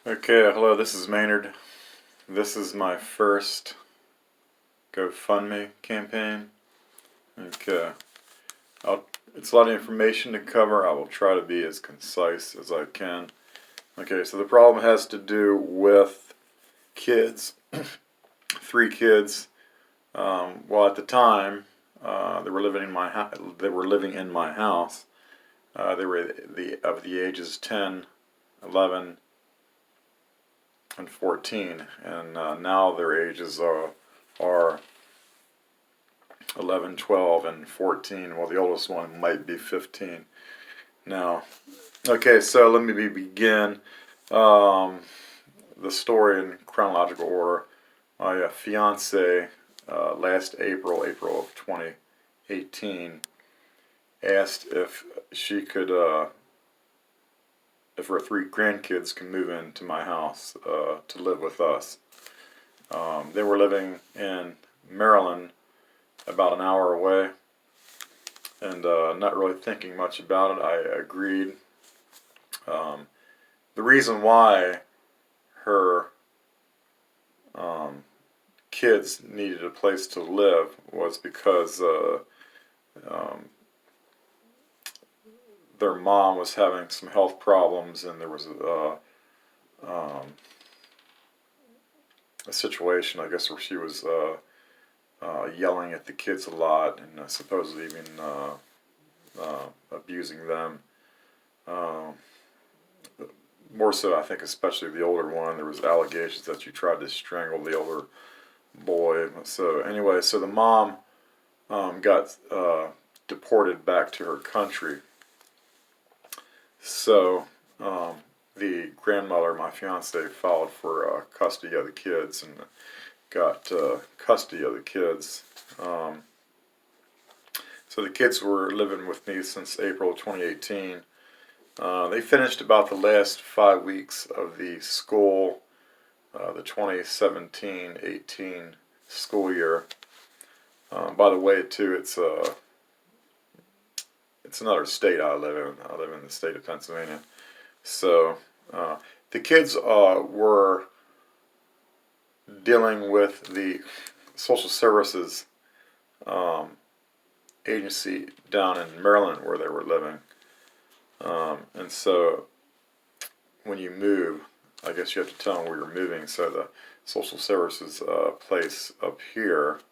Okay, hello, this is Maynard. This is my first GoFundMe campaign. Okay, it's a lot of information to cover. I will try to be as concise as I can. Okay, so the problem has to do with kids. 3 kids. Well, at the time, they were living in my house. They were of the ages 10, 11, and 14, and now their ages are 11, 12, and 14. Well, the oldest one might be 15 now. Okay, so let me begin the story in chronological order. My fiance, last April of 2018, asked if she could if her 3 grandkids can move into my house to live with us. They were living in Maryland, about an hour away, and not really thinking much about it, I agreed. The reason why her kids needed a place to live was because their mom was having some health problems, and there was a situation, I guess, where she was yelling at the kids a lot and supposedly even abusing them. More so, I think, especially the older one. There was allegations that she tried to strangle the older boy. So anyway, so the mom got deported back to her country. So the grandmother, my fiance, filed for custody of the kids and got custody of the kids. So the kids were living with me since April 2018. They finished about the last 5 weeks of the school, the 2017-18 school year. By the way, too, it's another state I live in. I live in the state of Pennsylvania. So the kids were dealing with the social services agency down in Maryland where they were living. And so when you move, I guess you have to tell them where you're moving. So the social services place up here,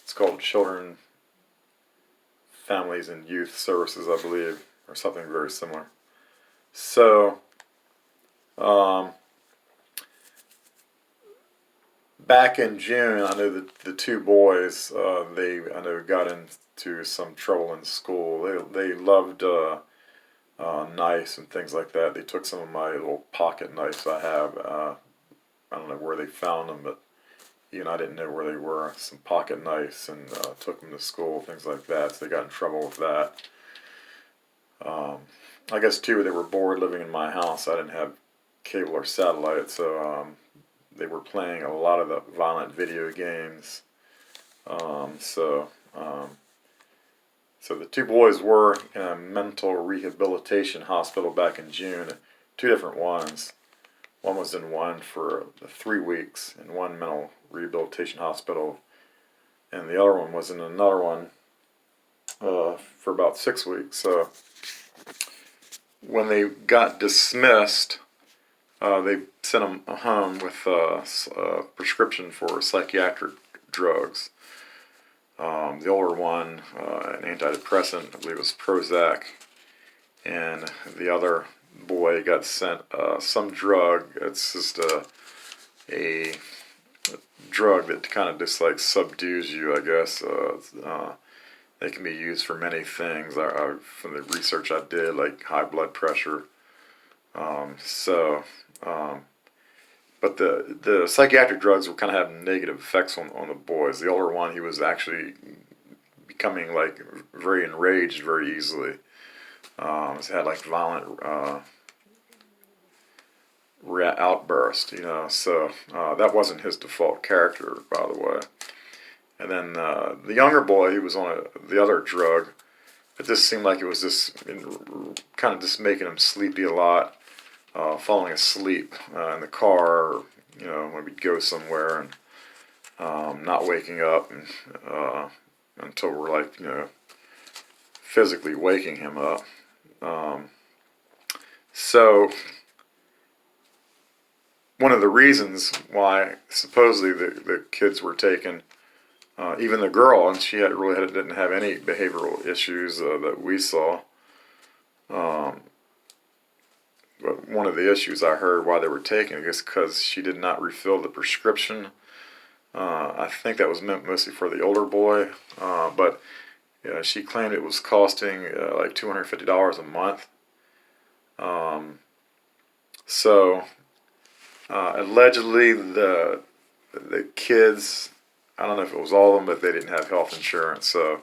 it's called Children, Families, and Youth Services, I believe, or something very similar. So back in June, I know that the 2 boys, I know, got into some trouble in school. They loved knives and things like that. They took some of my little pocket knives I have. I don't know where they found them, but even I didn't know where they were. Some pocket knives, and took them to school, things like that. So they got in trouble with that. I guess too, they were bored living in my house. I didn't have cable or satellite, so they were playing a lot of the violent video games. So the 2 boys were in a mental rehabilitation hospital back in June. 2 different ones. One was in one for 3 weeks in one mental rehabilitation hospital, and the other one was in another one for about 6 weeks. So when they got dismissed, they sent them home with a prescription for psychiatric drugs. The older one, an antidepressant, I believe it was Prozac, and the other boy got sent some drug. It's just a drug that kind of just like subdues you, I guess. They can be used for many things. From the research I did, like high blood pressure. But the psychiatric drugs were kind of having negative effects on the boys. The older one, he was actually becoming like very enraged very easily. He had like violent outburst, So that wasn't his default character, by the way. And then the younger boy, he was on the other drug. It just seemed like it was just kind of just making him sleepy a lot. falling asleep in the car, or, when we'd go somewhere, and not waking up until we're like, physically waking him up. So one of the reasons why supposedly the kids were taken, even the girl, and she didn't have any behavioral issues that we saw. But one of the issues I heard why they were taken is because she did not refill the prescription. I think that was meant mostly for the older boy, but she claimed it was costing like $250 a month. So allegedly the kids, I don't know if it was all of them, but they didn't have health insurance. So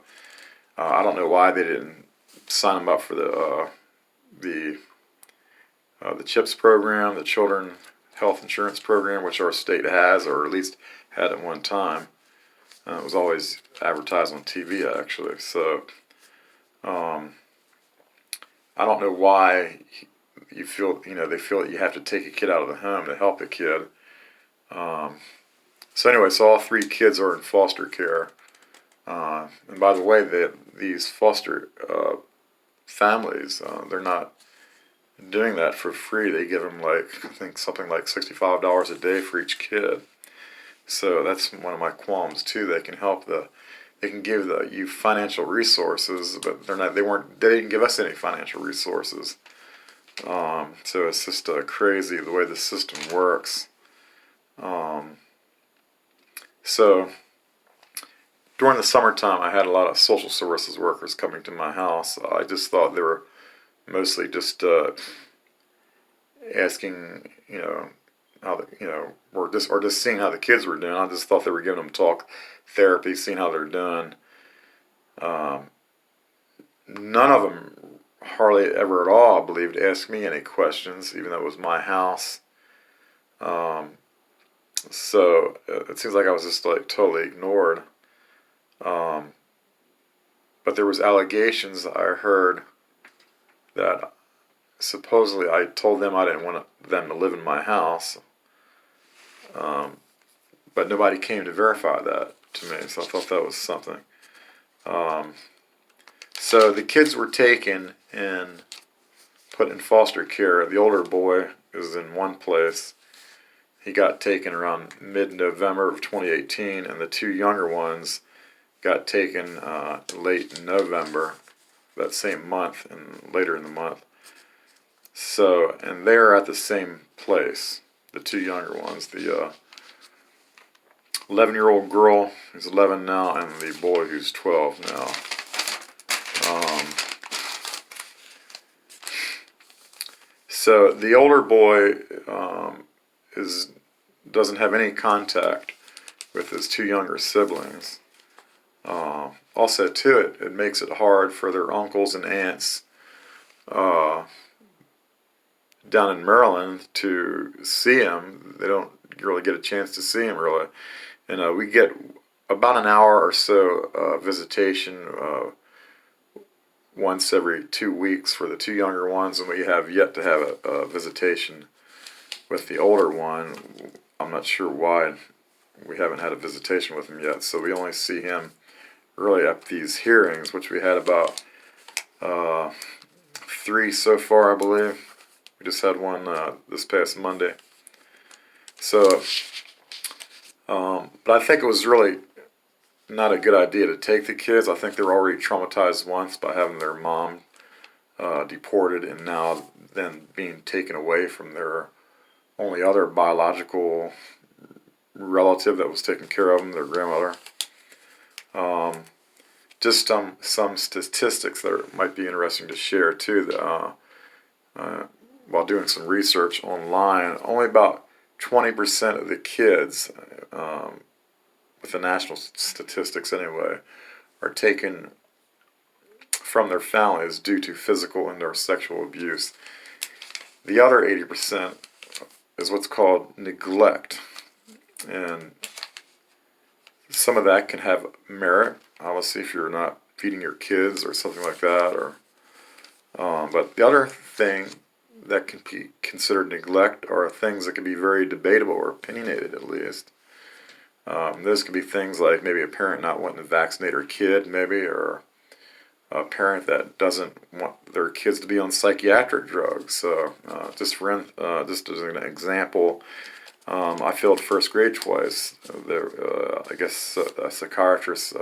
I don't know why they didn't sign them up for the CHIPS program, the Children Health Insurance Program, which our state has, or at least had at one time. It was always advertised on TV, actually. So I don't know why they feel that you have to take a kid out of the home to help a kid. So anyway, so all three kids are in foster care. And by the way, these foster families, they're not doing that for free. They give them I think something like $65 a day for each kid. So that's one of my qualms too. They can give you financial resources, but they didn't give us any financial resources. So it's just crazy the way the system works. So during the summertime, I had a lot of social services workers coming to my house. I just thought they were mostly just asking, how or just seeing how the kids were doing. I just thought they were giving them talk therapy, seeing how they're doing. None of them hardly ever at all, I believe, asked me any questions, even though it was my house. So it seems like I was just totally ignored. But there was allegations I heard that supposedly I told them I didn't want them to live in my house. But nobody came to verify that to me, so I thought that was something. So the kids were taken and put in foster care. The older boy is in one place. He got taken around mid-November of 2018, and the two younger ones got taken late in November, that same month, and later in the month. So, and they're at the same place, the two younger ones. The 11-year-old girl who's 11 now, and the boy who's 12 now. So the older boy doesn't have any contact with his two younger siblings. Also, too, it makes it hard for their uncles and aunts down in Maryland to see him. They don't really get a chance to see him, really. And we get about an hour or so visitation once every 2 weeks for the two younger ones, and we have yet to have a visitation with the older one. I'm not sure why we haven't had a visitation with him yet, so we only see him really at these hearings, which we had about 3 so far, I believe. We just had one this past Monday. So, but I think it was really not a good idea to take the kids. I think they were already traumatized once by having their mom deported, and now then being taken away from their only other biological relative that was taking care of them, their grandmother. Just some statistics that might be interesting to share too. While doing some research online, only about 20% of the kids, with the national statistics anyway, are taken from their families due to physical and/or sexual abuse. The other 80% is what's called neglect, and some of that can have merit, obviously, if you're not feeding your kids or something like that. But the other thing that can be considered neglect are things that can be very debatable or opinionated, at least. Those could be things like maybe a parent not wanting to vaccinate her kid, maybe, or a parent that doesn't want their kids to be on psychiatric drugs. So, just as an example, I failed first grade twice. I guess a psychiatrist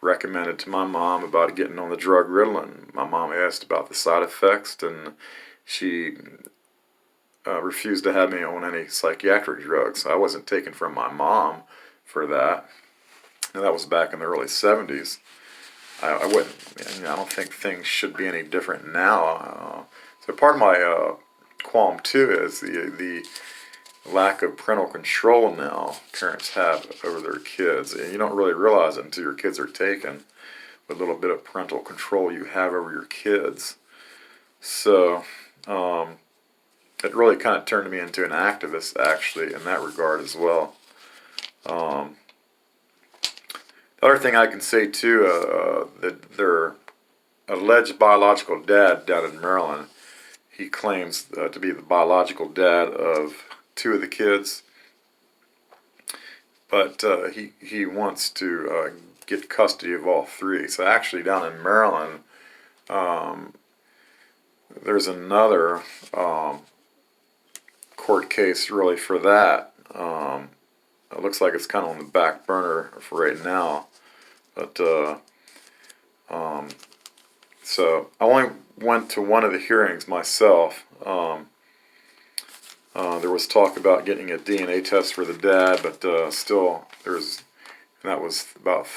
recommended to my mom about getting on the drug Ritalin. My mom asked about the side effects, and she refused to have me on any psychiatric drugs. So I wasn't taken from my mom for that, and that was back in the early 70s. I wouldn't, I don't think things should be any different now. So part of my qualm too is the lack of parental control now parents have over their kids, and you don't really realize it until your kids are taken. What little bit of parental control you have over your kids. So it really kind of turned me into an activist, actually, in that regard as well. The other thing I can say too, that their alleged biological dad down in Maryland, he claims to be the biological dad of two of the kids, but he wants to get custody of all three. So actually, down in Maryland, there's another court case really for that. It looks like it's kind of on the back burner for right now, but so I only went to one of the hearings myself. There was talk about getting a DNA test for the dad, but still, and that was about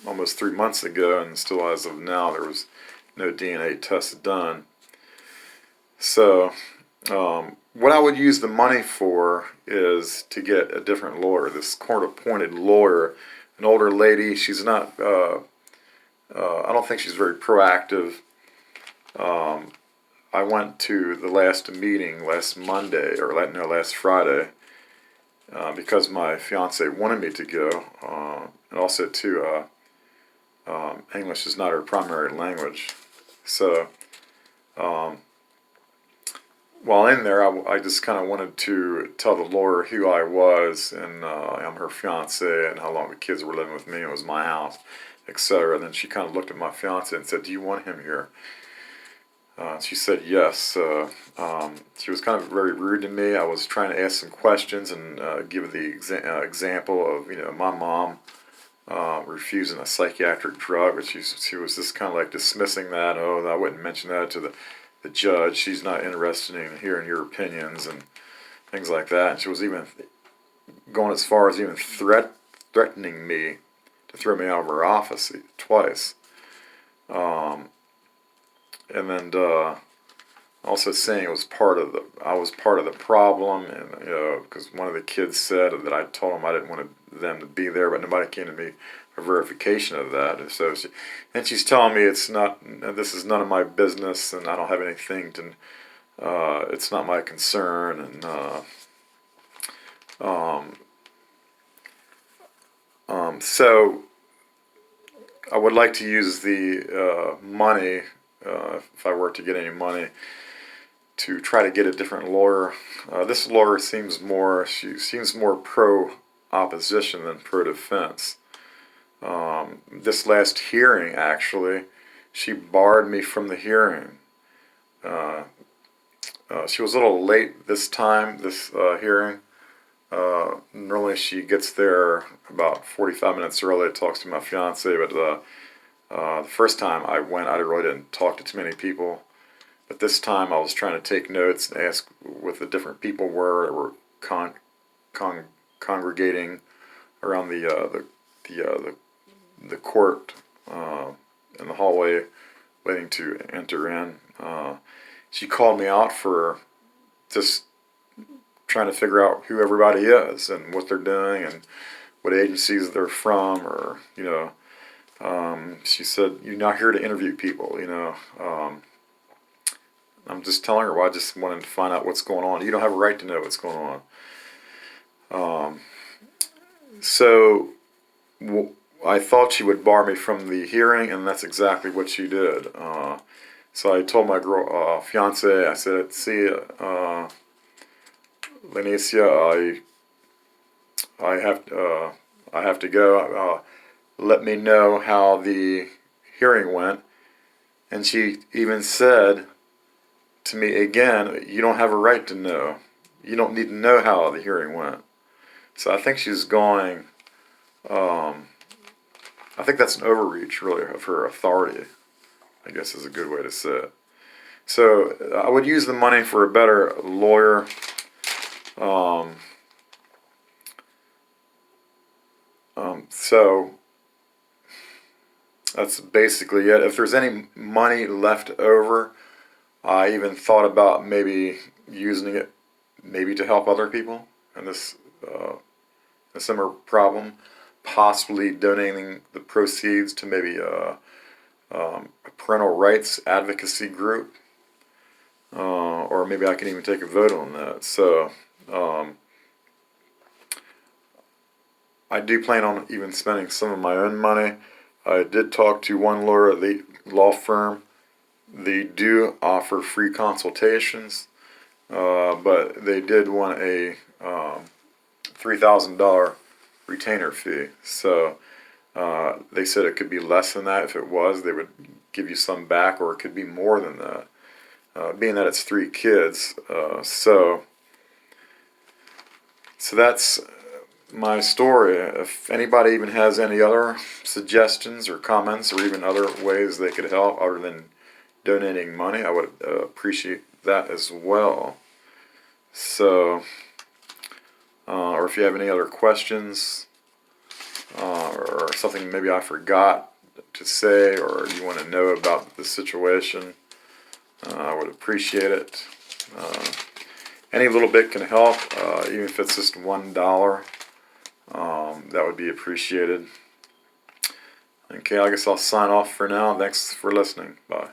almost 3 months ago, and still as of now, there was no DNA test done. So, what I would use the money for is to get a different lawyer, this court-appointed lawyer, an older lady. She's not, I don't think she's very proactive. I went to the last meeting last Friday, because my fiance wanted me to go, and also too, English is not her primary language. So, while in there, I just kind of wanted to tell the lawyer who I was, and I'm her fiance, and how long the kids were living with me. It was my house, etc. And then she kind of looked at my fiance and said, "Do you want him here?" She said yes. She was kind of very rude to me. I was trying to ask some questions and give the example of my mom refusing a psychiatric drug, but she was just kind of like dismissing that. Oh, I wouldn't mention that to the judge. She's not interested in hearing your opinions and things like that. And she was even going as far as even threatening me to throw me out of her office twice. And then also saying I was part of the problem, and because one of the kids said that I told them I didn't want them to be there, but nobody came to me for verification of that. And so she's telling me this is none of my business, and I don't have anything to. It's not my concern, and so I would like to use the money. If I were to get any money, to try to get a different lawyer. This lawyer seems more pro-opposition than pro-defense. This last hearing, actually, she barred me from the hearing. She was a little late this hearing. Normally she gets there about 45 minutes early, talks to my fiance, but the first time I went, I really didn't talk to too many people. But this time I was trying to take notes and ask what the different people were that were congregating around the court in the hallway, waiting to enter in. She called me out for just trying to figure out who everybody is and what they're doing and what agencies they're from, or she said, "You're not here to interview people, I'm just telling her, well, I just wanted to find out what's going on. You don't have a right to know what's going on. So I thought she would bar me from the hearing, and that's exactly what she did. So I told my fiance, I said, see, Lenicia, I have to go. Let me know how the hearing went. And she even said to me again, you don't have a right to know. You don't need to know how the hearing went. So I think she's going, I think that's an overreach, really, of her authority, I guess is a good way to say it. So I would use the money for a better lawyer. So that's basically it. If there's any money left over, I even thought about maybe using it maybe to help other people in this a similar problem, possibly donating the proceeds to maybe a parental rights advocacy group, or maybe I can even take a vote on that. So I do plan on even spending some of my own money. I did talk to one lawyer at the law firm. They do offer free consultations, but they did want a $3,000 retainer fee. So they said it could be less than that. If it was, they would give you some back, or it could be more than that, being that it's 3 kids. So that's my story. If anybody even has any other suggestions or comments, or even other ways they could help other than donating money, I would appreciate that as well. So, or if you have any other questions, or something maybe I forgot to say, or you want to know about the situation, I would appreciate it. Any little bit can help, even if it's just $1. That would be appreciated. Okay, I guess I'll sign off for now. Thanks for listening. Bye.